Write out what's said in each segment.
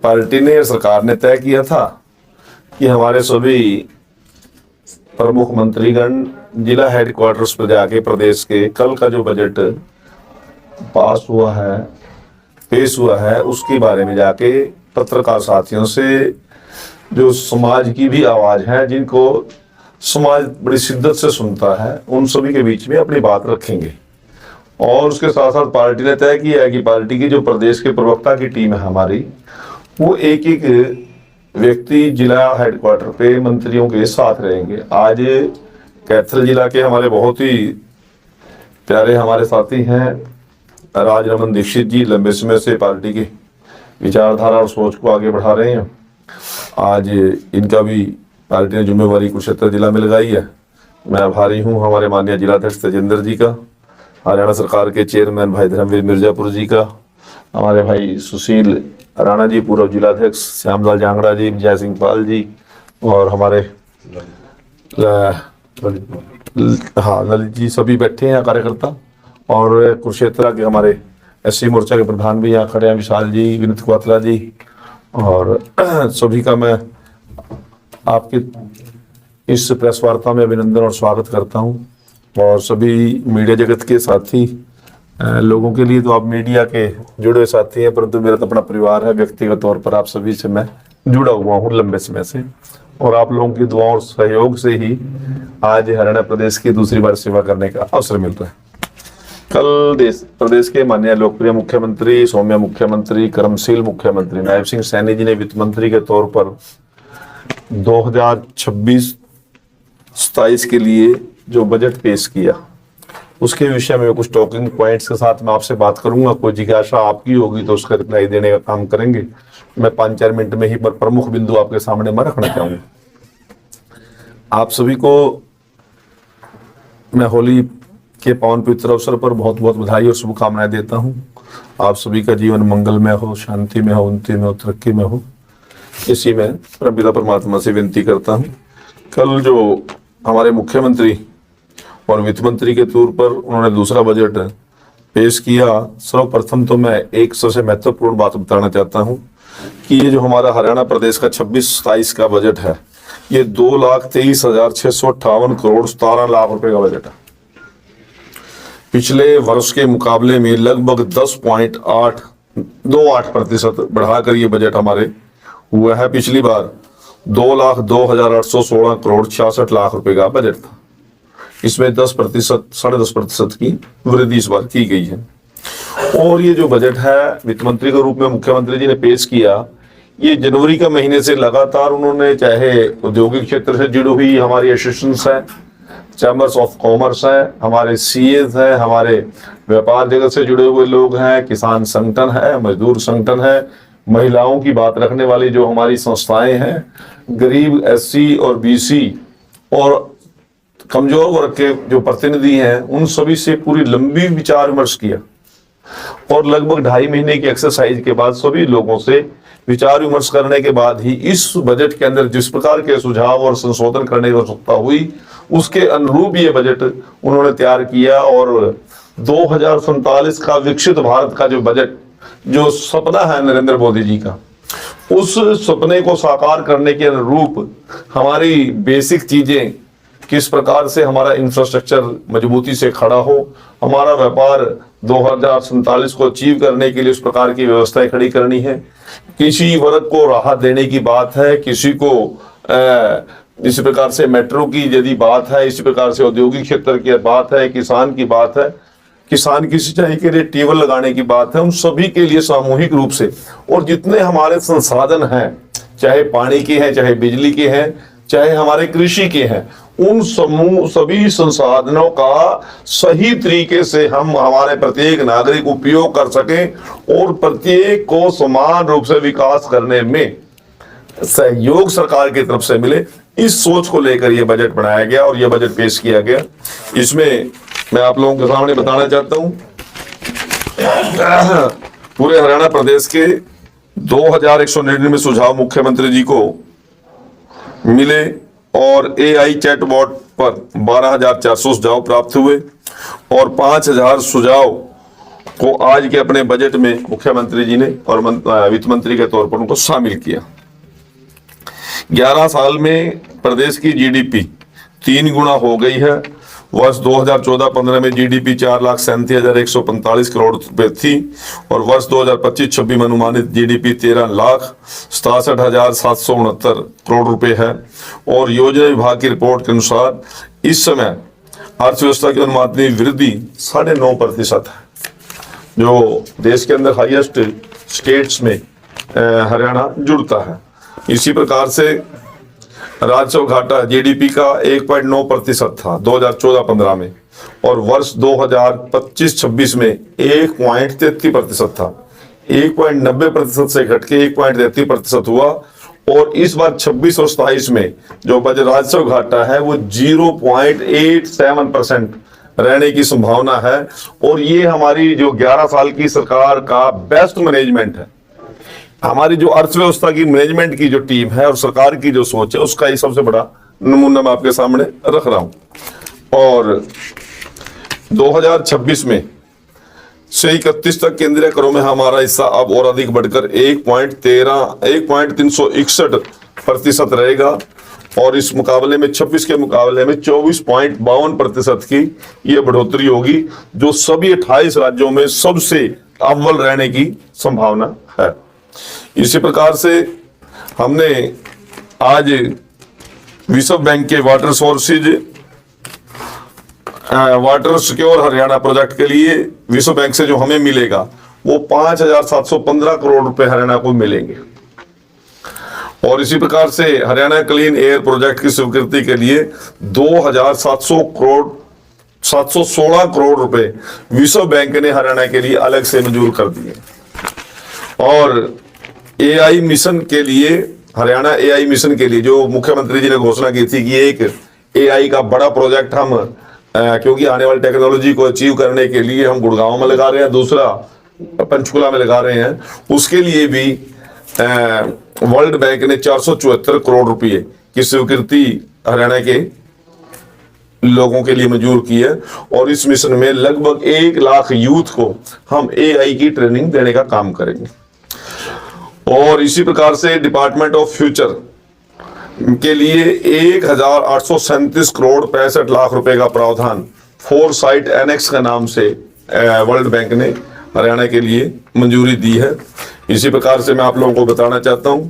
Party ने, सरकार ने तय किया था कि हमारे सभी प्रमुख मंत्रीगण जिला हेडक्वार्टर्स पर जाके प्रदेश के कल का जो बजट पास हुआ है, पेश हुआ है, उसके बारे में जाके पत्रकार साथियों से, जो समाज की भी आवाज है, जिनको समाज बड़ी शिद्दत से सुनता है, उन सभी के बीच में अपनी बात रखेंगे। और उसके साथ साथ पार्टी ने तय किया है कि पार्टी की जो प्रदेश के प्रवक्ता की टीम है हमारी, वो एक एक व्यक्ति जिला हेडक्वार्टर पे मंत्रियों के साथ रहेंगे। आज कैथल जिला के हमारे बहुत ही प्यारे हमारे साथी हैं राजरमन दीक्षित जी, लंबे समय से पार्टी की विचारधारा और सोच को आगे बढ़ा रहे हैं। आज इनका भी पार्टी ने जिम्मेवारी कुरुक्षेत्र जिला में लगाई है। मैं आभारी हूं हमारे माननीय जिलाध्यक्ष तेजेंद्र जी का, हरियाणा सरकार के चेयरमैन भाई धर्मवीर मिर्जापुर जी का, हमारे भाई सुशील राणा जी पूर्व जिलाध्यक्ष, श्यामलाल जांगड़ा जी, जय सिंह पाल जी, और हमारे ललित जी, सभी बैठे हैं कार्यकर्ता। और कुरुक्षेत्र के हमारे एससी मोर्चा के प्रधान भी यहाँ खड़े हैं, विशाल जी, विनीत क्वातला जी, और सभी का मैं आपके इस प्रेस वार्ता में अभिनंदन और स्वागत करता हूँ। और सभी मीडिया जगत के साथी लोगों के लिए तो आप मीडिया के जुड़े हुए साथी हैं, परंतु मेरा तो अपना परिवार है। व्यक्तिगत तौर पर आप सभी से मैं जुड़ा हुआ हूँ लंबे समय से, और आप लोगों की दुआओं और सहयोग से ही आज हरियाणा प्रदेश की दूसरी बार सेवा करने का अवसर मिल रहा है। कल प्रदेश के माननीय लोकप्रिय मुख्यमंत्री, सौम्य मुख्यमंत्री, कर्मशील मुख्यमंत्री नायब सिंह सैनी जी ने वित्त मंत्री के तौर पर 2026-27 के लिए जो बजट पेश किया, उसके विषय में कुछ टॉकिंग पॉइंट्स के साथ मैं आपसे बात करूंगा। कोई जिज्ञासा आपकी होगी तो उसका रिप्लाई देने का काम करेंगे। मैं 5-4 मिनट में ही पर प्रमुख बिंदु आपके सामने मैं रखना चाहूंगा। आप सभी को मैं होली के पावन पवित्र अवसर पर बहुत बहुत बधाई और शुभकामनाएं देता हूं। आप सभी का जीवन मंगलमय हो, शांति में हो, उन्नति में हो, तरक्की में हो, इसी में परमपिता परमात्मा से विनती करता हूं। कल जो हमारे मुख्यमंत्री और वित्त मंत्री के तौर पर उन्होंने दूसरा बजट पेश किया, सर्वप्रथम तो मैं एक सबसे महत्वपूर्ण बात बताना चाहता हूं कि ये जो हमारा हरियाणा प्रदेश का 26-27 का बजट है, ये 2,23,658 करोड़ 17 लाख रुपए का बजट है। पिछले वर्ष के मुकाबले में लगभग 10.28% बढ़ाकर ये बजट हमारे हुआ है। पिछली बार 2,02,816 करोड़ 66 लाख रुपए का बजट था। इसमें 10%, 10.5% की वृद्धि इस बार की गई है। और ये जो बजट है वित्त मंत्री के रूप में मुख्यमंत्री जी ने पेश किया, ये जनवरी का महीने से लगातार उन्होंने, चाहे औद्योगिक क्षेत्र से जुड़ी हुई हमारी एसोसिएशंस है, चैम्बर्स ऑफ कॉमर्स है, हमारे सीएज है, हमारे व्यापार जगत से जुड़े हुए लोग हैं, किसान संगठन है, मजदूर संगठन है, महिलाओं की बात रखने वाली जो हमारी संस्थाएं हैं, गरीब एससी और बीसी और कमजोर वर्ग के जो प्रतिनिधि हैं, उन सभी से पूरी लंबी विचार विमर्श किया। और लगभग 2.5 महीने की एक्सरसाइज के बाद सभी लोगों से विचार विमर्श करने के बाद ही इस बजट के अंदर जिस प्रकार के सुझाव और संशोधन करने की आवश्यकता हुई, उसके अनुरूप ये बजट उन्होंने तैयार किया। और 2047 का विकसित भारत का जो बजट, जो सपना है नरेंद्र मोदी जी का, उस सपने को साकार करने के अनुरूप हमारी बेसिक चीजें, किस प्रकार से हमारा इंफ्रास्ट्रक्चर मजबूती से खड़ा हो, हमारा व्यापार 2047 को अचीव करने के लिए उस प्रकार की व्यवस्थाएं खड़ी करनी है। किसी वर्ग को राहत देने की बात है, किसी को इसी प्रकार से मेट्रो की यदि बात है, इसी प्रकार से औद्योगिक क्षेत्र की बात है, किसान की बात है, किसान की सिंचाई के लिए ट्यूबवेल लगाने की बात है, उन सभी के लिए सामूहिक रूप से, और जितने हमारे संसाधन हैं, चाहे पानी के हैं, चाहे बिजली के हैं, चाहे हमारे कृषि के हैं, उन सभी संसाधनों का सही तरीके से हम हमारे प्रत्येक नागरिक उपयोग कर सकें और प्रत्येक को समान रूप से विकास करने में सहयोग सरकार की तरफ से मिले, इस सोच को लेकर यह बजट बनाया गया और यह बजट पेश किया गया। इसमें मैं आप लोगों के सामने बताना चाहता हूं, पूरे हरियाणा प्रदेश के 2,199 सुझाव मुख्यमंत्री जी को मिले और AI चैटबॉट पर 12,400 सुझाव प्राप्त हुए और 5,000 सुझाव को आज के अपने बजट में मुख्यमंत्री जी ने और वित्त मंत्री के तौर पर उनको शामिल किया। 11 साल में प्रदेश की जीडीपी 3 गुना हो गई है। वर्ष 2014-15 में जीडीपी 4,37,145 करोड़ रुपए थी और वर्ष 2025-26 में अनुमानित जीडीपी 13,67,769 करोड़ रुपए है। और योजना विभाग की रिपोर्ट के अनुसार इस समय अर्थव्यवस्था की अनुमानित वृद्धि 9.5% है, जो देश के अंदर हाईएस्ट स्टेट्स में हरियाणा जुड़ता है। इसी प्रकार से राजस्व घाटा जीडीपी का 1.9% था 2014-15 में और वर्ष 2025-26 में 1.33% था। 1.90% से घट के 1.33% हुआ और इस बार 26 और 27 में जो बजट राजस्व घाटा है वो 0.87% रहने की संभावना है। और ये हमारी जो 11 साल की सरकार का बेस्ट मैनेजमेंट है, हमारी जो अर्थव्यवस्था की मैनेजमेंट की जो टीम है और सरकार की जो सोच है, उसका ये सबसे बड़ा नमूना मैं आपके सामने रख रहा हूं। और 2026 में से 31 तक केंद्रीय करों में हमारा हिस्सा अब और अधिक बढ़कर 1.361% रहेगा और इस मुकाबले में 26 के मुकाबले में 24.52% की यह बढ़ोतरी होगी, जो सभी 28 राज्यों में सबसे अव्वल रहने की संभावना है। इसी प्रकार से हमने आज विश्व बैंक के वाटर सिक्योर हरियाणा प्रोजेक्ट के लिए विश्व बैंक से जो हमें मिलेगा वो 5,715 करोड़ रुपए हरियाणा को मिलेंगे। और इसी प्रकार से हरियाणा क्लीन एयर प्रोजेक्ट की स्वीकृति के लिए 716 करोड़ रुपए विश्व बैंक ने हरियाणा के लिए अलग से मंजूर कर दिए। और एआई मिशन के लिए, हरियाणा एआई मिशन के लिए जो मुख्यमंत्री जी ने घोषणा की थी कि एक एआई का बड़ा प्रोजेक्ट हम क्योंकि आने वाली टेक्नोलॉजी को अचीव करने के लिए हम गुड़गांव में लगा रहे हैं, दूसरा पंचकुला में लगा रहे हैं, उसके लिए भी वर्ल्ड बैंक ने 474 करोड़ रुपए की स्वीकृति हरियाणा के लोगों के लिए मंजूर की है। और इस मिशन में लगभग 1 लाख यूथ को हम एआई की ट्रेनिंग देने का काम करेंगे। और इसी प्रकार से डिपार्टमेंट ऑफ फ्यूचर के लिए 1,837 करोड़ 65 लाख रुपए का प्रावधान फोरसाइट एनेक्स का नाम से वर्ल्ड बैंक ने हरियाणा के लिए मंजूरी दी है। इसी प्रकार से मैं आप लोगों को बताना चाहता हूं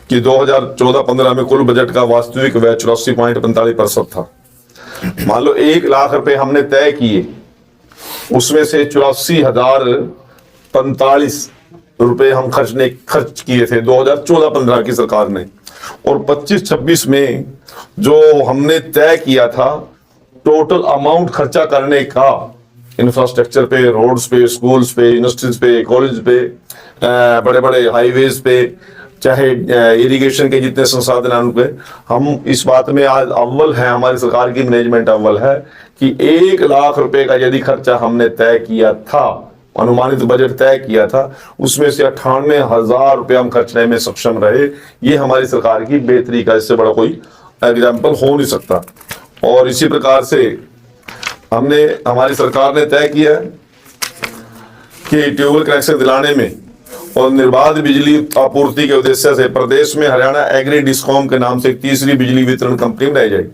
कि 2014-15 में कुल बजट का वास्तविक व्यय 84.45% था। मान लो 1 लाख रुपए हमने तय किए, उसमें से 84,045 रुपए हम खर्च किए थे 2014-15 की सरकार ने। और 25-26 में जो हमने तय किया था टोटल अमाउंट खर्चा करने का इंफ्रास्ट्रक्चर पे, रोड्स पे, स्कूल्स पे, यूनिवर्सिटीज पे, कॉलेज पे, बड़े बड़े हाईवेज पे, चाहे इरिगेशन के जितने संसाधन हैं उन पे, हम इस बात में आज अव्वल है, हमारी सरकार की मैनेजमेंट अव्वल है कि 1 लाख रुपए का यदि खर्चा हमने तय किया था, अनुमानित बजट तय किया था, उसमें से 98,000 रुपए हम खर्चने में सक्षम रहे। ये हमारी सरकार की बेहतरी का इससे बड़ा कोई एग्जाम्पल हो नहीं सकता। और इसी प्रकार से हमारी सरकार ने तय किया कि ट्यूबवेल कनेक्शन दिलाने में और निर्बाध बिजली आपूर्ति के उद्देश्य से प्रदेश में हरियाणा एग्री डिस्कॉम के नाम से एक तीसरी बिजली वितरण कंपनी बनाई जाएगी।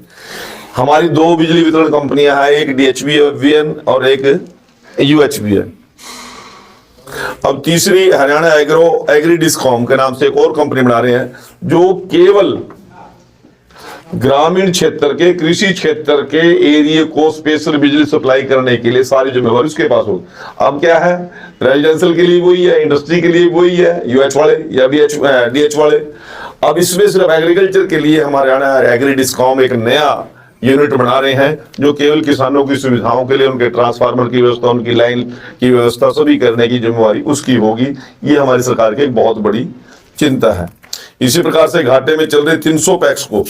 हमारी 2 बिजली वितरण कंपनियां हैं, एक DHBN और एक UHBN। अब तीसरी हरियाणा एग्री डिस्कॉम के नाम से एक और कंपनी बना रहे हैं जो केवल ग्रामीण क्षेत्र के, कृषि क्षेत्र के एरिया को स्पेशल बिजली सप्लाई करने के लिए सारी जिम्मेवारी उसके पास होगी। अब क्या है, रेजिडेंशियल के लिए वही है, इंडस्ट्री के लिए वही है UH वाले या DH वाले। अब इसमें सिर्फ एग्रीकल्चर के लिए हमारे हरियाणा एग्री डिस्कॉम एक नया यूनिट बना रहे हैं जो केवल किसानों की सुविधाओं के लिए उनके ट्रांसफार्मर की व्यवस्था, उनकी लाइन की व्यवस्था सभी करने की जिम्मेवारी उसकी होगी। ये हमारी सरकार की एक बहुत बड़ी चिंता है। इसी प्रकार से घाटे में चल रहे 300 पैक्स को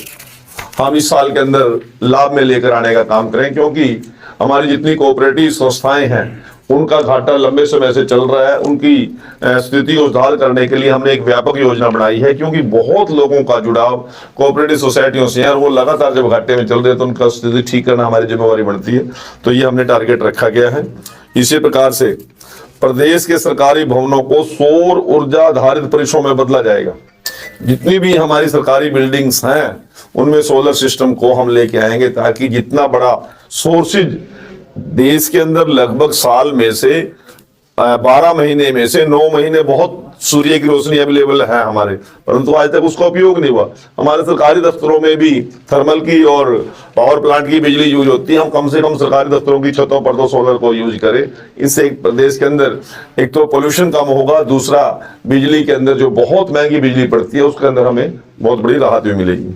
हम इस साल के अंदर लाभ में लेकर आने का काम करें, क्योंकि हमारी जितनी कोऑपरेटिव संस्थाएं हैं उनका घाटा लंबे समय से चल रहा है। उनकी स्थिति को सुधार करने के लिए हमने एक व्यापक योजना बनाई है, क्योंकि बहुत लोगों का जुड़ाव कोऑपरेटिव सोसाइटियों से है और वो लगातार जब घाटे में चल रहे हैं तो उनका स्थिति ठीक करना हमारी जिम्मेवारी बनती है। तो ये हमने टारगेट रखा गया है। इसी प्रकार से प्रदेश के सरकारी भवनों को सौर ऊर्जा आधारित परिसरों में बदला जाएगा। जितनी भी हमारी सरकारी बिल्डिंग्स हैं उनमें सोलर सिस्टम को हम लेके आएंगे, ताकि जितना बड़ा सोर्सेज देश के अंदर लगभग साल में से 12 महीने में से 9 महीने बहुत सूर्य की रोशनी अवेलेबल है हमारे, परंतु आज तक उसका उपयोग नहीं हुआ। हमारे सरकारी दफ्तरों में भी थर्मल की और पावर प्लांट की बिजली यूज होती है। हम कम से कम सरकारी दफ्तरों की छतों पर तो सोलर को यूज करें। इससे प्रदेश के अंदर एक तो पोल्यूशन कम होगा, दूसरा बिजली के अंदर जो बहुत महंगी बिजली पड़ती है उसके अंदर हमें बहुत बड़ी राहत भी मिलेगी।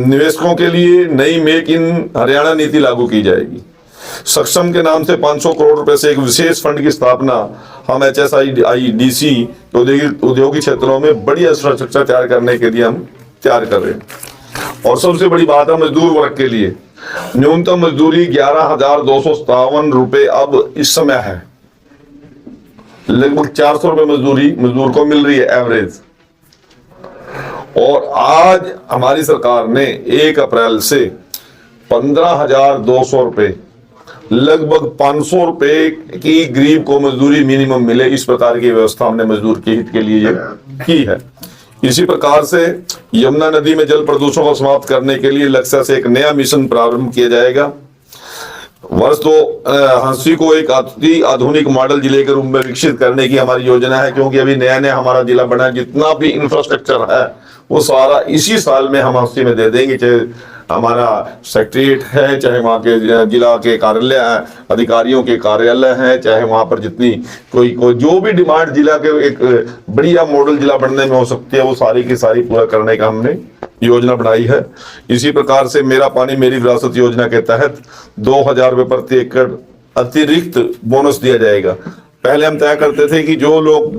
निवेशकों के लिए नई मेक इन हरियाणा नीति लागू की जाएगी। सक्षम के नाम से 500 करोड़ रुपए से एक विशेष फंड की स्थापना हम HSIDC औद्योगिक क्षेत्रों में बड़ी इंफ्रास्ट्रक्चर तैयार करने के लिए हम तैयार कर रहे हैं। और सबसे बड़ी बात है मजदूर वर्ग के लिए न्यूनतम मजदूरी 11,257 रुपए अब इस समय है। लगभग 400 रुपए मजदूरी मजदूर को मिल रही है एवरेज। और आज हमारी सरकार ने 1 अप्रैल से 15,200 रुपए लगभग 500 रुपए की गरीब को मजदूरी मिनिमम मिले, इस प्रकार की व्यवस्था हमने मजदूर के हित के लिए की है। इसी प्रकार से यमुना नदी में जल प्रदूषण को समाप्त करने के लिए लक्ष्य से एक नया मिशन प्रारंभ किया जाएगा। वर्ष 2080 को एक अति आधुनिक मॉडल जिले के रूप में विकसित करने की हमारी योजना है, क्योंकि अभी नया नया हमारा जिला बना है। जितना भी इंफ्रास्ट्रक्चर है वो सारा इसी साल में हम 80 में दे देंगे, चाहे हमारा सेक्रेटरीट है, चाहे वहाँ के जिला के कार्यालय अधिकारियों के कार्यालय हैं, चाहे वहाँ पर जितनी कोई जो भी डिमांड जिला के एक बढ़िया मॉडल जिला बनने में हो सकती है वो सारी की सारी पूरा करने का हमने योजना बनाई है। इसी प्रकार से मेरा पानी मेरी विरासत योजना के तहत 2,000 रुपये प्रति एकड़ अतिरिक्त बोनस दिया जाएगा। पहले हम तय करते थे कि जो लोग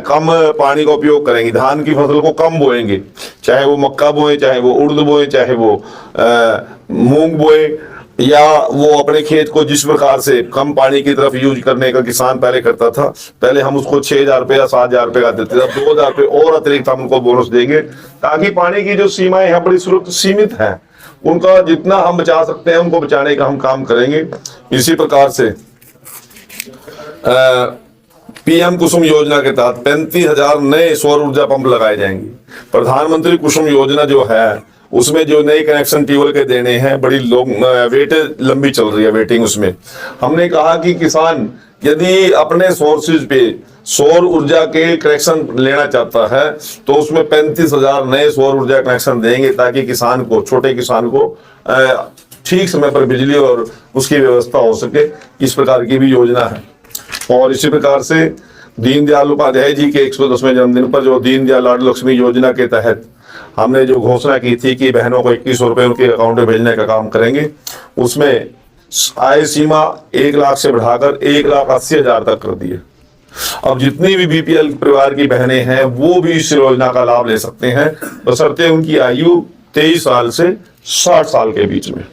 कम पानी का उपयोग करेंगे, धान की फसल को कम बोएंगे, चाहे वो मक्का बोए, चाहे वो उड़द बोए, चाहे वो मूंग बोए, या वो अपने खेत को जिस प्रकार से कम पानी की तरफ यूज करने का किसान पहले करता था, पहले हम उसको 6,000 रुपये या 7,000 रुपये का देते थे। अब 2,000 रुपये और अतिरिक्त हम उनको बोनस देंगे, ताकि पानी की जो सीमाएं हैं बड़ी सीमित हैं, उनका जितना हम बचा सकते हैं उनको बचाने का हम काम करेंगे। इसी प्रकार से PM कुसुम योजना के तहत 35,000 नए सौर ऊर्जा पंप लगाए जाएंगे। प्रधानमंत्री कुसुम योजना जो है उसमें जो नए कनेक्शन ट्यूबवेल के देने हैं, बड़ी लोग वेटेज लंबी चल रही है वेटिंग। उसमें हमने कहा कि किसान यदि अपने सोर्सेज पे सौर ऊर्जा के कनेक्शन लेना चाहता है तो उसमें 35,000 नए सौर ऊर्जा कनेक्शन देंगे, ताकि किसान को, छोटे किसान को ठीक समय पर बिजली और उसकी व्यवस्था हो सके। इस प्रकार की भी योजना है। और इसी प्रकार से दीनदयाल उपाध्याय जी के 110वें जन्मदिन पर जो दीनदयाल लाडली लक्ष्मी योजना के तहत हमने जो घोषणा की थी कि बहनों को 2100 रुपए उनके अकाउंट में भेजने का काम करेंगे, उसमें आय सीमा 1 लाख से बढ़ाकर 1,80,000 तक कर दी है। अब जितनी भी BPL परिवार की बहनें हैं वो भी इस योजना का लाभ ले सकते हैं, बशर्ते उनकी आयु 23 साल से 60 साल के बीच में।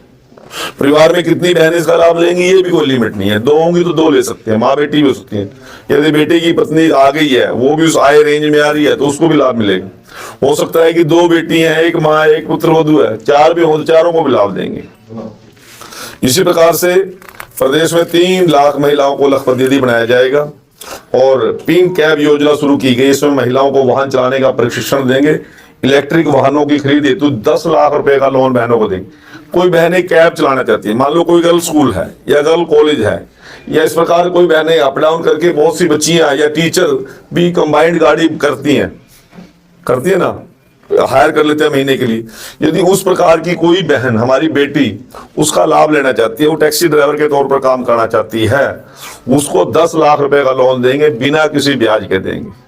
परिवार में कितनी बहनें इसका लाभ लेंगी ये भी कोई लिमिट नहीं है, 2 होंगी तो 2 ले सकते हैं, माँ बेटी भी हो सकती है। यदि बेटे की पत्नी आ गई है, वो भी उस आय रेंज में आ रही है, तो उसको भी लाभ मिलेगा। हो सकता है कि 2 बेटी हैं, 1 माँ, 1 पुत्र वधू है, 4 भी हो तो 4 को भी लाभ देंगे। इसी प्रकार से प्रदेश में 3 लाख महिलाओं को लखपति दीदी बनाया जाएगा। और पिंक कैब योजना शुरू की गई, इसमें महिलाओं को वाहन चलाने का प्रशिक्षण देंगे। इलेक्ट्रिक वाहनों की खरीद हेतु 10 लाख रुपए का लोन बहनों को देंगे। कोई बहनें कैब चलाना चाहती है, मान लो कोई गर्ल स्कूल है या गर्ल कॉलेज है, या इस प्रकार कोई बहनें अप डाउन करके, बहुत सी बच्चियां या टीचर भी कंबाइंड गाड़ी करती है ना, हायर कर लेते हैं महीने के लिए। यदि उस प्रकार की कोई बहन, हमारी बेटी, उसका लाभ लेना चाहती है, वो टैक्सी ड्राइवर के तौर पर काम करना चाहती है, उसको 10 लाख रुपए का लोन देंगे, बिना किसी ब्याज के देंगे।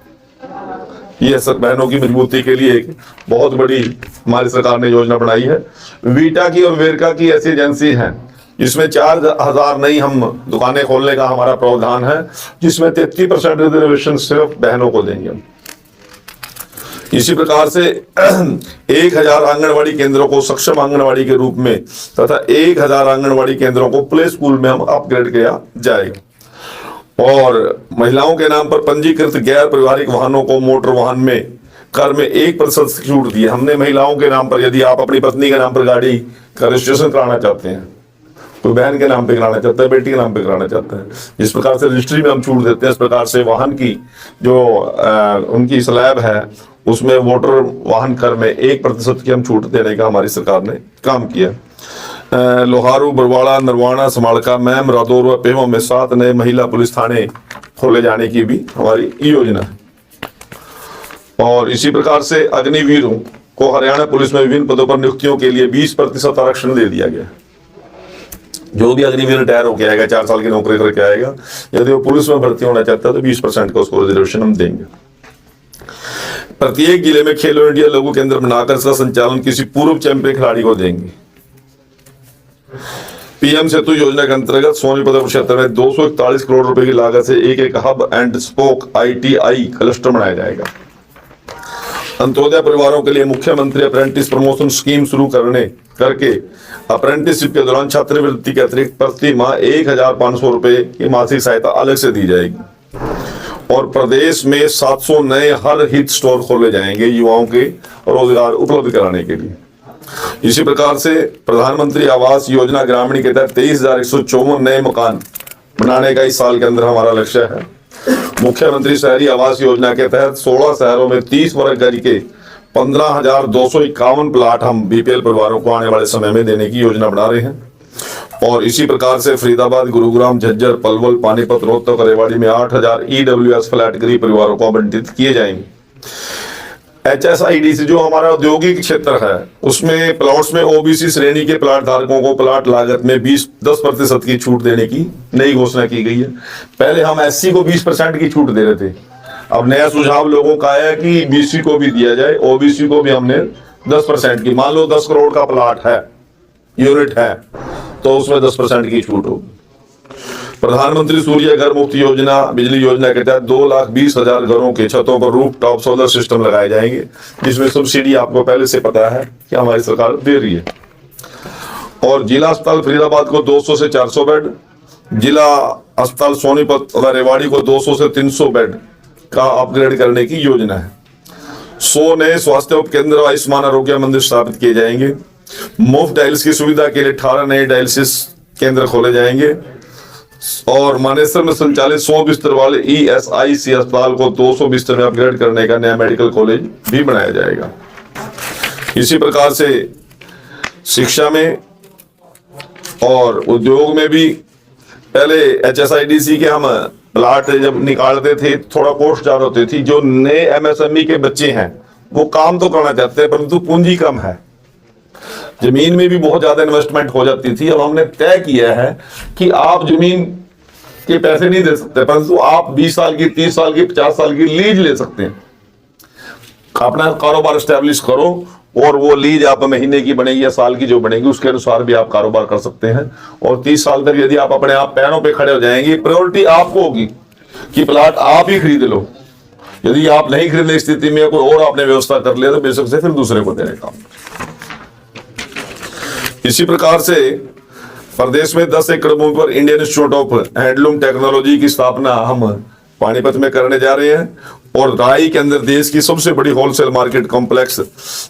ये सब बहनों की मजबूती के लिए एक बहुत बड़ी हमारी सरकार ने योजना बनाई है। वीटा की और वेरका की ऐसी एजेंसी है, इसमें 4,000 नई हम दुकानें खोलने का हमारा प्रावधान है, जिसमें 33% रिजर्वेशन सिर्फ बहनों को देंगे। इसी प्रकार से 1,000 आंगनवाड़ी केंद्रों को सक्षम आंगनवाड़ी के रूप में तथा 1,000 आंगनवाड़ी केंद्रों को प्ले स्कूल में हम अपग्रेड किया जाएगा। और महिलाओं के नाम पर पंजीकृत गैर पारिवारिक वाहनों को मोटर वाहन में कर में 1% छूट दी है हमने। महिलाओं के नाम पर, यदि आप अपनी पत्नी के नाम पर गाड़ी का रजिस्ट्रेशन कराना चाहते हैं कोई बहन के नाम पे कराना चाहता है, बेटी के नाम पे कराना चाहता है। जिस प्रकार से रजिस्ट्री में हम छूट देते हैं, इस प्रकार से वाहन की जो उनकी स्लैब है उसमें मोटर वाहन कर में 1% की हम छूट देने का हमारी सरकार ने काम किया। लोहारू, बरवाड़ा, नरवाना, समालका, मैम, रादौर व पेहो में 7 नए महिला पुलिस थाने खोले जाने की भी हमारी योजना है। और इसी प्रकार से अग्निवीरों को हरियाणा पुलिस में विभिन्न पदों पर नियुक्तियों के लिए 20% आरक्षण दे दिया गया। जो भी अग्निवीर रिटायर होकर आएगा, 4 साल की नौकरी करके आएगा, यदि वो पुलिस में भर्ती होना चाहता है तो 20% का उसको रिजर्वेशन हम देंगे। प्रत्येक जिले में खेलो इंडिया लघु केंद्र बनाकर इसका संचालन किसी पूर्व चैंपियन खिलाड़ी को देंगे। पीएम सेतु योजना के अंतर्गत सोनीपत क्षेत्र में 241 करोड़ रुपए की लागत से एक hub and spoke ITI cluster बनाया जाएगा। अंत्योदय परिवारों के लिए मुख्यमंत्री अप्रेंटिस प्रमोशन स्कीम शुरू करके अप्रेंटिसशिप के दौरान छात्रवृत्ति के अतिरिक्त प्रति माह 1,500 रुपए की मासिक सहायता अलग से दी जाएगी। और प्रदेश में 700 नए हर हित स्टोर खोले जाएंगे युवाओं के रोजगार उपलब्ध कराने के लिए। इसी प्रकार से प्रधानमंत्री आवास योजना ग्रामीण के तहत 23,154 नए मकान बनाने का इस साल के अंदर हमारा लक्ष्य है। मुख्यमंत्री शहरी आवास योजना के तहत 16 शहरों में 30 वर्ग गज के 15,251 प्लाट हम BPL परिवारों को आने वाले समय में देने की योजना बना रहे हैं। और इसी प्रकार से फरीदाबाद, गुरुग्राम, झज्जर, पलवल, पानीपत, रोहतक और रेवाड़ी में 8,000 EWS फ्लैट गरीब परिवारों को आवंटित किए जाएंगे। HSIDC जो हमारा औद्योगिक क्षेत्र है उसमें प्लॉट्स में OBC श्रेणी के प्लाट धारकों को प्लाट लागत में 10% की छूट देने की नई घोषणा की गई है। पहले हम SC को 20% की छूट दे रहे थे, अब नया सुझाव लोगों का है कि BC को भी दिया जाए, OBC को भी हमने 10% की। मान लो 10 करोड़ का प्लाट है, यूनिट है, तो उसमें 10% की छूट होगी। प्रधानमंत्री सूर्य घर मुफ्त योजना बिजली योजना के तहत 2,20,000 घरों के छतों पर रूफटॉप सोलर सिस्टम लगाए जाएंगे, जिसमें सब्सिडी आपको पहले से पता है कि हमारी सरकार दे रही है। और जिला अस्पताल फरीदाबाद को 200 से 400 बेड, जिला अस्पताल सोनीपत और रेवाड़ी को 200 से 300 बेड का अपग्रेड करने की योजना है। 100 नए स्वास्थ्य उपकेंद्र आयुष्मान आरोग्य मंदिर स्थापित किए जाएंगे। मुफ्त डायलिसिस की सुविधा के लिए 18 नए डायलिसिस केंद्र खोले जाएंगे। और मानेसर में संचालित 100 बिस्तर वाले ESIC अस्पताल को 200 बिस्तर में अपग्रेड करने का नया मेडिकल कॉलेज भी बनाया जाएगा। इसी प्रकार से शिक्षा में और उद्योग में भी पहले HSIDC के हम प्लाट जब निकालते थे थोड़ा पोस्ट जार होती थी। जो नए MSME के बच्चे हैं वो काम तो करना चाहते हैं परंतु पूंजी कम है, जमीन में भी बहुत ज्यादा इन्वेस्टमेंट हो जाती थी। अब हमने तय किया है कि आप जमीन के पैसे नहीं दे सकते परंतु आप 20 साल की, 30 साल की, 50 साल की लीज ले सकते हैं। अपना कारोबार एस्टेब्लिश करो और वो लीज आप महीने की बनेगी या साल की जो बनेगी उसके अनुसार भी आप कारोबार कर सकते हैं। और 30 साल तक यदि आप अपने आप पैरों पे खड़े हो जाएंगे, प्रायोरिटी आपको होगी कि प्लाट आप ही खरीद लो। यदि आप नहीं खरीदने की स्थिति में कोई और आपने व्यवस्था कर लिया तो बेशक से फिर दूसरे को देने का। इसी प्रकार से प्रदेश में 10 एकड़ भूमि पर Indian institute of handloom technology की स्थापना हम पानीपत में करने जा रहे हैं। और राई के अंदर देश की सबसे बड़ी होलसेल मार्केट कॉम्प्लेक्स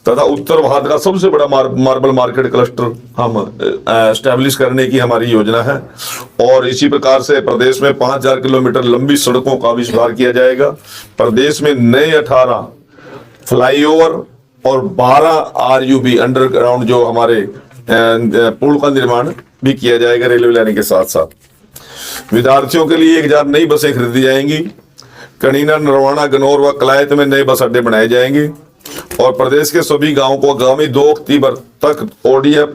तथा उत्तर भारत का सबसे बड़ा मार्बल मार्केट क्लस्टर हम एस्टेब्लिश करने की हमारी योजना है। और इसी प्रकार से प्रदेश में 5,000 किलोमीटर लंबी सड़कों का विस्तार किया जाएगा। प्रदेश में नए 18 फ्लाईओवर और 12 RUB अंडरग्राउंड जो हमारे पुल का निर्माण भी किया जाएगा रेलवे लाइन के साथ साथ। विद्यार्थियों के लिए 1,000 नई बसें खरीदी जाएंगी। कनीना, नरवाना, गनौर व कलायत में नए बस अड्डे बनाए जाएंगे। और प्रदेश के सभी गांवों को आगामी 2 अक्टूबर तक ODF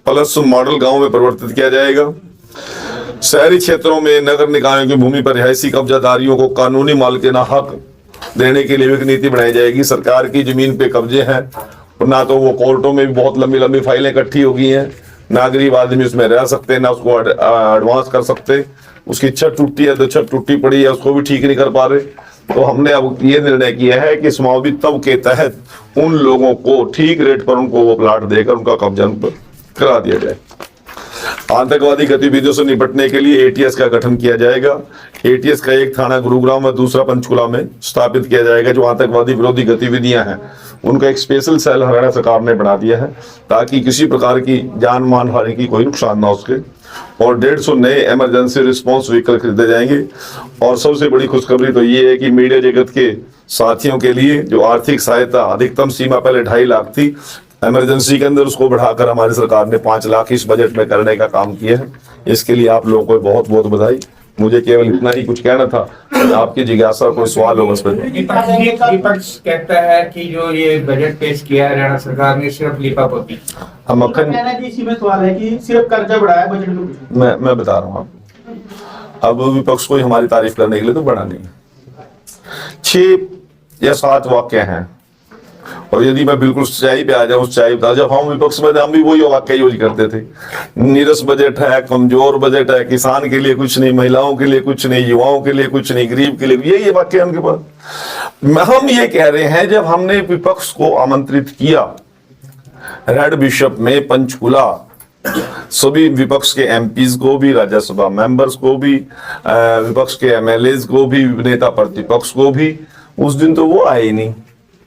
प्लस मॉडल गांव में परिवर्तित किया जाएगा। शहरी क्षेत्रों में नगर निकायों की भूमि पर रिहायशी कब्जादारियों को कानूनी मालिकाना हक देने के लिए एक नीति बनाई जाएगी। सरकार की जमीन पे कब्जे हैं, ना तो वो कोर्टों में भी बहुत लंबी लंबी फाइलें इकट्ठी हो गई हैं, ना गरीब आदमी उसमें रह सकते, ना उसको एडवांस कर सकते। उसकी छत टूटी है तो छत टूटी पड़ी है, उसको भी ठीक नहीं कर पा रहे। तो हमने अब ये निर्णय किया है कि समावी तब के तहत उन लोगों को ठीक रेट पर उनको वो प्लाट देकर उनका कब्जा उन पर करा दिया जाए। आतंकवादी गतिविधियों से निपटने के लिए ATS का गठन किया जाएगा। ATS का एक थाना गुरुग्राम और दूसरा पंचकुला में स्थापित किया जाएगा। जो आतंकवादी विरोधी गतिविधियां हैं उनका एक स्पेशल सेल हरियाणा सरकार ने बना दिया है ताकि किसी प्रकार की जान मान हानि की कोई नुकसान ना हो सके। और 150 नए इमरजेंसी रिस्पांस व्हीकल खरीदे जाएंगे। और सबसे बड़ी खुशखबरी तो ये है कि मीडिया जगत के साथियों के लिए जो आर्थिक सहायता अधिकतम सीमा पहले 2.5 लाख थी, इमरजेंसी के अंदर उसको बढ़ाकर हमारी सरकार ने 5 लाख इस बजट में करने का काम किया है। इसके लिए आप लोगों को बहुत बहुत बधाई। मुझे केवल इतना ही कुछ कहना था। आपकी जिज्ञासा कोई सवाल होगा उस पर? विपक्ष कहता है कि जो ये बजट पेश किया है हरियाणा सरकार ने सिर्फ लीपापोती। हम अखन इसी में सवाल है कि सिर्फ कर्जा बढ़ाया बजट में। मैं बता रहा हूँ आपको। अब विपक्ष को हमारी तारीफ करने के लिए तो बड़ा नहीं, 6 या 7 वाक्य हैं। और यदि मैं बिल्कुल सच्चाई पे आ जाऊं, सच्चाई बता, जब हम विपक्ष में हम भी वही वाक्य यूज करते थे। नीरस बजट है, कमजोर बजट है, किसान के लिए कुछ नहीं, महिलाओं के लिए कुछ नहीं, युवाओं के लिए कुछ नहीं, गरीब के लिए, यही वाक्य उनके पास। हम ये कह रहे हैं, जब हमने विपक्ष को आमंत्रित किया रेड बिशप में पंचकुला, सभी विपक्ष के एमपीज को भी, राज्यसभा मेंबर्स को भी, विपक्ष के एमएलएज को भी, नेता प्रतिपक्ष को भी, उस दिन तो वो आए ही नहीं।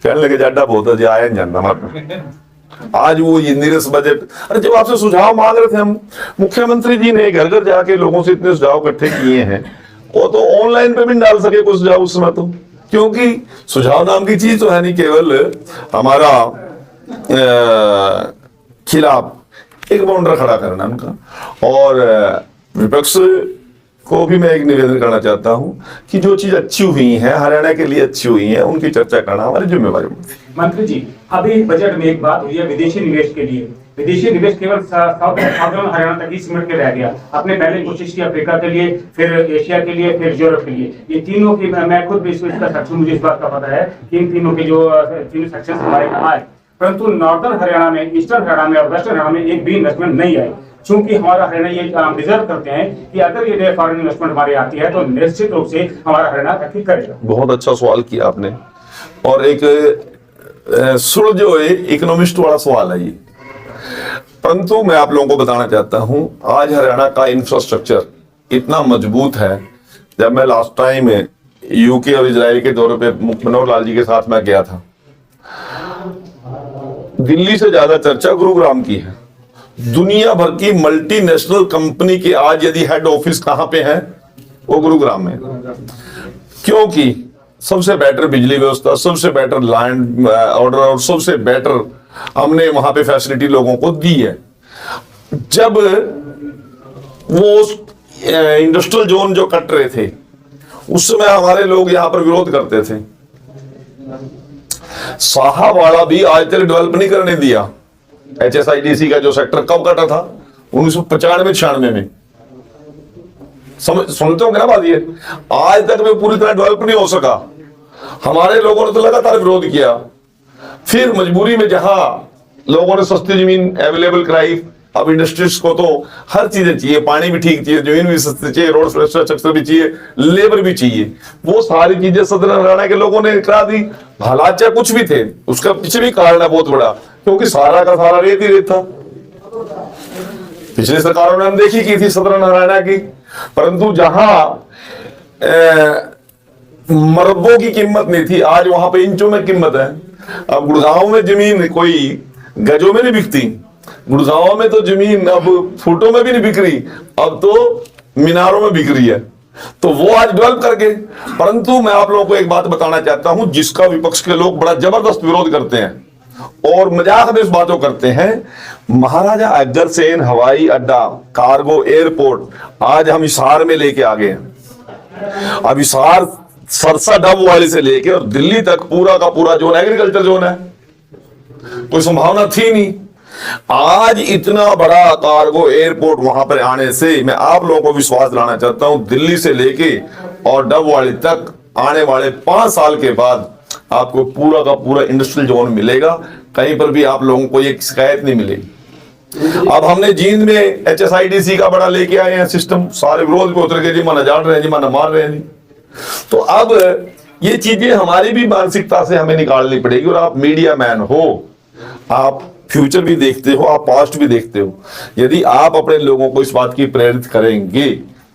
कहने लगे जाडा बहुत है, आया नहीं जानना हमारे। आज वो ये नीरस बजट, अरे जब आपसे सुझाव मांग रहे थे हम, मुख्यमंत्री जी ने घर घर जाके लोगों से इतने सुझाव इकट्ठे किए हैं, वो तो ऑनलाइन पे भी डाल सके कुछ सुझाव उस समय तो, क्योंकि सुझाव नाम की चीज तो है नहीं, केवल हमारा खिलाफ एक बाउंडर खड़ा करना उनका। और विपक्ष को भी मैं एक निवेदन करना चाहता हूं कि जो चीज अच्छी हुई है, हरियाणा के लिए अच्छी हुई है, उनकी चर्चा करना हमारी जिम्मेवारी है। मंत्री जी, अभी बजट में एक बात हुई है विदेशी निवेश के लिए। विदेशी निवेश केवल साउदर्न हरियाणा तक ही सिमट के रह गया। आपने पहले कोशिश की अफ्रीका के लिए, फिर एशिया के लिए, फिर यूरोप के लिए। ये तीनों की मैं खुद भी इसका सेक्शन, मुझे इस बात का पता है कि इन तीनों के जो तीनों सेक्शन हमारे यहाँ आए, परंतु नॉर्दर्न हरियाणा में, ईस्टर्न हरियाणा में और वेस्टर्न हरियाणा में एक भी इन्वेस्टमेंट नहीं आई। चूंकि हमारा हरियाणा ये डिजर्व करते हैं कि अगर ये फॉरेन इन्वेस्टमेंट हमारे आती है तो निश्चित रूप से हमारा हरियाणा तरक्की करेगा। बहुत अच्छा सवाल किया आपने, और एक सुलझो इकोनॉमिस्ट वाला सवाल है ये। परंतु मैं आप लोगों को बताना चाहता हूं, आज हरियाणा का इंफ्रास्ट्रक्चर इतना मजबूत है। जब मैं लास्ट टाइम यूके और इजराइल के दौरे पे मनोहर लाल जी के साथ मैं गया था, दिल्ली से ज्यादा चर्चा गुरुग्राम की है। दुनिया भर की मल्टीनेशनल कंपनी के आज यदि हेड ऑफिस कहां पे है, वो गुरुग्राम में। क्योंकि सबसे बेटर बिजली व्यवस्था, सबसे बेटर लैंड ऑर्डर और सबसे बेटर हमने वहां पे फैसिलिटी लोगों को दी है। जब वो इंडस्ट्रियल जोन जो कट रहे थे, उस समय हमारे लोग यहां पर विरोध करते थे। साहावाड़ा भी आज तक डेवलप नहीं करने दिया। HSIDC का जो सेक्टर कब कटा था, 1995-96 में। सुनते होंगे ना बात ये, आज तक में पूरी तरह डेवलप नहीं हो सका। हमारे लोगों ने तो लगातार विरोध किया। फिर मजबूरी में जहां लोगों ने सस्ती जमीन अवेलेबल कराई, अब इंडस्ट्रीज को तो हर चीजें चाहिए, पानी भी ठीक चाहिए, जमीन भी सस्ती चाहिए, रोड इंफ्रास्ट्रक्चर भी चाहिए, लेबर भी चाहिए। वो सारी चीजें सदर हरियाणा के लोगों ने करा दी। हालात चाहे कुछ भी थे, उसका पीछे भी कारण है बहुत बड़ा, क्योंकि सारा का सारा रेत ही रेत था। पिछली सरकारों ने हम देखी की थी सदर हरियाणा की, परंतु जहां मरब्बों की कीमत नहीं थी, आज वहां पे इंचों में कीमत है। अब गुड़गांव में जमीन कोई गजों में नहीं बिकती, गुड़गांव में तो जमीन अब फुटों में भी नहीं बिक रही, अब तो मीनारों में बिक रही है। तो वो आज डेवलप करके। परंतु मैं आप लोगों को एक बात बताना चाहता हूं, जिसका विपक्ष के लोग बड़ा जबरदस्त विरोध करते हैं और मजाक में इस बातों करते हैं। महाराजा अग्रसेन हवाई अड्डा, कार्गो एयरपोर्ट आज हम हिसार में लेके आ गए हैं। अब हिसार सरसा डब वाली से लेके और दिल्ली तक पूरा का पूरा जोन एग्रीकल्चर जोन है, कोई संभावना थी नहीं। आज इतना बड़ा कार्गो एयरपोर्ट वहां पर आने से मैं आप लोगों को विश्वास दिलाना चाहता हूं, दिल्ली से लेके और डबवाली तक आने वाले 5 साल के बाद आपको पूरा का पूरा इंडस्ट्रियल जोन मिलेगा। कहीं पर भी आप लोगों को ये शिकायत नहीं मिलेगी। अब हमने जींद में HSIDC का बड़ा लेके आए हैं सिस्टम, सारे विरोध पे उतर के जी माना जान रहे हैं, जी माना मार रहे हैं जी। तो अब ये चीजें हमारी भी मानसिकता से हमें निकालनी पड़ेगी। और आप मीडिया मैन हो, आप फ्यूचर भी देखते हो, आप पास्ट भी देखते हो। यदि आप अपने लोगों को इस बात की प्रेरित करेंगे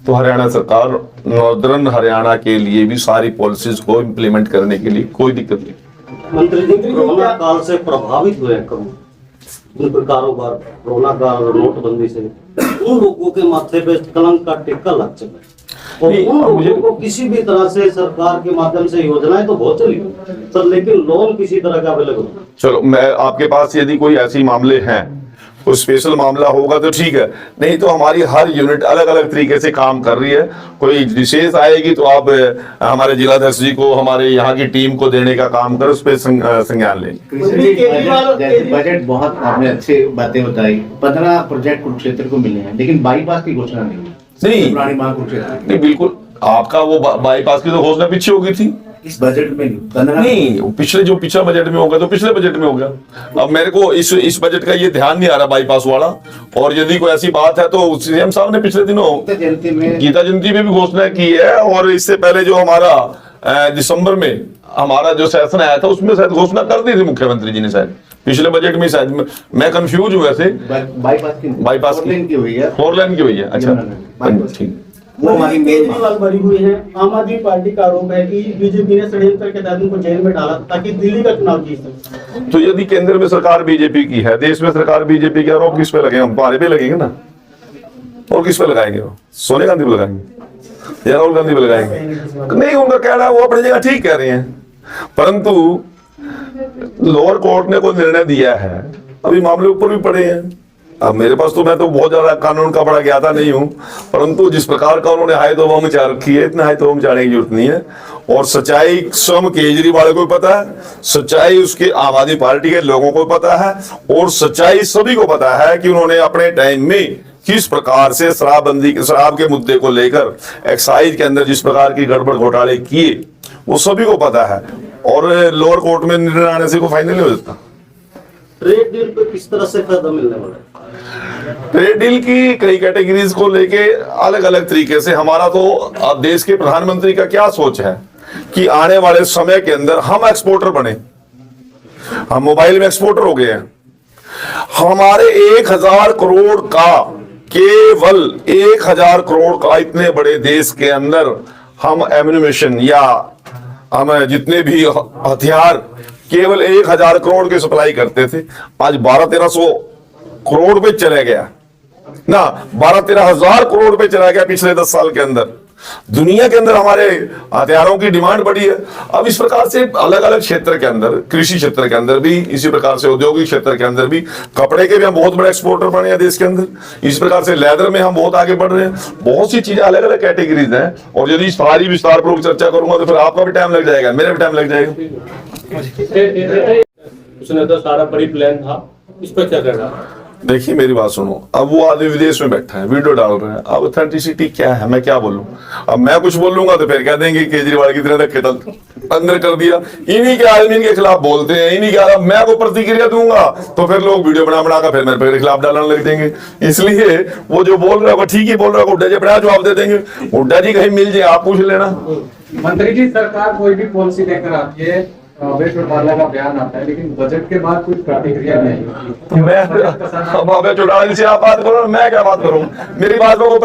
तो हरियाणा सरकार नॉर्दर्न हरियाणा के लिए भी सारी पॉलिसीज को इम्प्लीमेंट करने के लिए कोई दिक्कत नहीं। मंत्री जी, कोरोना काल से प्रभावित हुए कम उनका कारोबार, कोरोना काल और नोटबंदी से उन लोगों के माथे पे कलंक का टिक्का लग चुका है। और नहीं, उन मुझे- लोगों को किसी भी तरह से सरकार के माध्यम से योजनाएं तो बहुत चली पर लेकिन लोन किसी तरह का अवेलेबल चलो, मैं आपके पास यदि कोई ऐसी मामले हैं, कोई स्पेशल मामला होगा तो ठीक है, नहीं तो हमारी हर यूनिट अलग अलग तरीके से काम कर रही है। कोई विशेष आएगी तो आप हमारे जिलाध्यक्ष जी को, हमारे यहाँ की टीम को देने का काम करो, उस पर संज्ञान लें। कृष्ण जी, जैसे बजट बहुत आपने अच्छी बातें बताई, 15 प्रोजेक्ट कुरुक्षेत्र को मिले हैं, लेकिन बाईपास की घोषणा नहीं हुई। नहीं। पुरानी मांग कुरुक्षेत्र नहीं, बिल्कुल आपका वो बाईपास की तो घोषणा पीछे हो गई थी। इस बजट में नहीं, 15 नहीं, पिछला बजट में होगा तो पिछले बजट में होगा। अब मेरे को इस बजट का ये ध्यान नहीं आ रहा बाईपास वाला, और यदि कोई ऐसी बात है तो सीएम साहब ने पिछले दिनों जयंती में गीता जयंती में भी घोषणा की है, और इससे पहले जो हमारा दिसंबर में हमारा जो सेशन आया था उसमें शायद घोषणा कर दी थी मुख्यमंत्री जी ने, शायद पिछले बजट में, शायद मैं कंफ्यूज हूँ वैसे। बाईपास की हुई है, 4 लेन की हुई है। अच्छा, बाईपास। ठीक। वो हमारी मेन मांग केजरीवाल भरी हुई है। आम आदमी पार्टी का आरोप है कि बीजेपी ने षड्यंत्र के तहत उनको जेल में डाला ताकि दिल्ली का चुनाव जीत सके। तो यदि केंद्र में सरकार बीजेपी की है, देश में सरकार बीजेपी की, आरोप किस पे लगे? हम हमारे पे लगेंगे ना, और किस पे लगाएंगे? वो सोनिया गांधी पे लगाएंगे या राहुल गांधी पे लगाएंगे? नहीं, उनका कहना है वो अपनी जगह ठीक कह रहे हैं, परंतु लोअर कोर्ट ने कोई निर्णय दिया है, अभी मामले ऊपर भी पड़े हैं। अब मेरे पास तो, मैं तो बहुत ज्यादा कानून का बड़ा ज्ञाता नहीं हूं, परंतु जिस प्रकार का उन्होंने हाय तौबा मचा रखी है, इतना हाय तौबा मचाने की जरूरत नहीं है। और सच्चाई स्वयं केजरीवाल को पता है, सच्चाई उसके आम आदमी पार्टी के लोगों को पता है, और सच्चाई सभी को पता है कि उन्होंने अपने टाइम में किस प्रकार से शराब के मुद्दे को लेकर एक्साइज के अंदर जिस प्रकार की गड़बड़ घोटाले किए, वो सभी को पता है। और लोअर कोर्ट में निर्णय आने से कोई फाइनल नहीं हो जाता। ट्रेड डील पे किस तरह से फायदा मिलने वाला है? ट्रेड डील की कई कैटेगरीज को लेके अलग अलग तरीके से, हमारा तो अब देश के प्रधानमंत्री का क्या सोच है कि आने वाले समय के अंदर हम एक्सपोर्टर बने। हम मोबाइल में एक्सपोर्टर हो गए हैं। हमारे 1000 करोड़ का, केवल 1000 करोड़ का इतने बड़े देश के अंदर हम एम्यूनिशन या हम जितने भी हथियार केवल 1000 करोड़ के सप्लाई करते थे, आज 1200-1300 करोड़ पे चले गया ना, 12-13 हजार करोड़ पे चला गया पिछले 10 साल के अंदर। दुनिया के अंदर हमारे हथियारों की डिमांड बढ़ी है। अब इस प्रकार से अलग अलग क्षेत्र के अंदर, कृषि क्षेत्र के अंदर भी, इसी प्रकार से औद्योगिक क्षेत्र के अंदर भी, कपड़े के भी हम बहुत बड़े एक्सपोर्टर बने हैं देश के अंदर। इस प्रकार से लेदर में हम बहुत आगे बढ़ रहे हैं। बहुत सी चीजें अलग अलग कैटेगरीज हैं, और यदि सारी विस्तार पूर्वक चर्चा करूंगा तो फिर आपका भी टाइम लग जाएगा, मेरा भी टाइम लग जाएगा। उसने तो सारा बड़ी प्लान था, इस पर क्या करना? देखिए मेरी बात सुनो, अब वो आदमी विदेश में बैठा है, वीडियो डाल रहा है, अब ऑथेंटिसिटी क्या है, मैं क्या बोलूं? अब मैं कुछ बोलूंगा तो फिर कह देंगे केजरीवाल की तरह धक्के अंदर कर दिया, इन्हीं के आदमी इनके खिलाफ बोलते हैं, इन्हीं के खिलाफ मैं को प्रतिक्रिया दूंगा तो फिर लोग वीडियो बना कर फिर मेरे खिलाफ डालने लग देंगे। इसलिए वो जो बोल रहा है वो ठीक ही बोल रहा है, हुड्डा जी बड़ा जवाब दे देंगे। हुड्डा जी कहीं मिल जाए आप पूछ लेना। मंत्री जी, सरकार कोई भी पॉलिसी लेकर आती है, वेस्ट चौटाला का बयान आता है, लेकिन बजट के बाद कोई प्रतिक्रिया नहीं होती। मैं अब चौटाला से आप बात करो, मैं क्या बात करूं? मेरी बात को